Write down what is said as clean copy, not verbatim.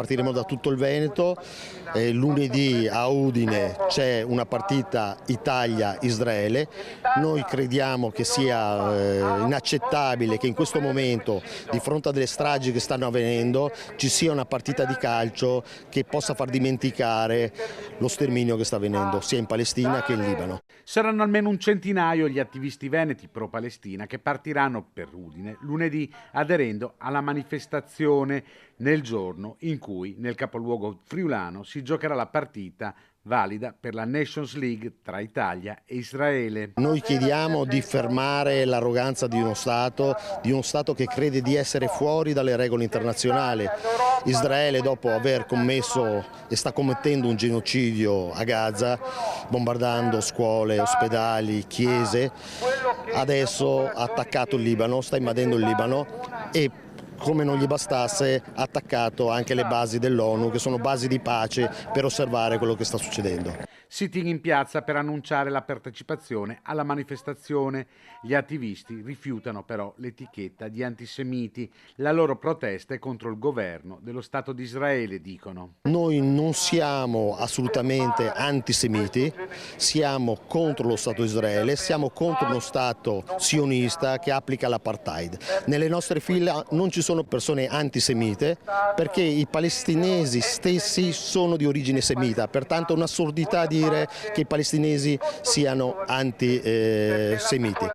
partiremo da tutto il Veneto. Lunedì a Udine c'è una partita Italia-Israele. Noi crediamo che sia inaccettabile che in questo momento, di fronte a delle stragi che stanno avvenendo, ci sia una partita di calcio che possa far dimenticare lo sterminio che sta avvenendo sia in Palestina che in Libano. Saranno almeno un centinaio gli attivisti veneti pro-Palestina che partiranno per Udine lunedì, aderendo alla manifestazione nel giorno in cui nel capoluogo friulano si giocherà la partita valida per la Nations League tra Italia e Israele. Noi chiediamo di fermare l'arroganza di uno Stato che crede di essere fuori dalle regole internazionali. Israele, dopo aver commesso e sta commettendo un genocidio a Gaza, bombardando scuole, ospedali, chiese, adesso ha attaccato il Libano, sta invadendo il Libano e, come non gli bastasse, ha attaccato anche le basi dell'ONU, che sono basi di pace, per osservare quello che sta succedendo. Sitting in piazza per annunciare la partecipazione alla manifestazione. Gli attivisti rifiutano però l'etichetta di antisemiti. La loro protesta è contro il governo dello Stato di Israele, dicono. Noi non siamo assolutamente antisemiti, siamo contro lo Stato di Israele, siamo contro uno Stato sionista che applica l'apartheid. Nelle nostre fila non ci sono persone antisemite perché i palestinesi stessi sono di origine semita, pertanto è un'assurdità dire che i palestinesi siano antisemiti.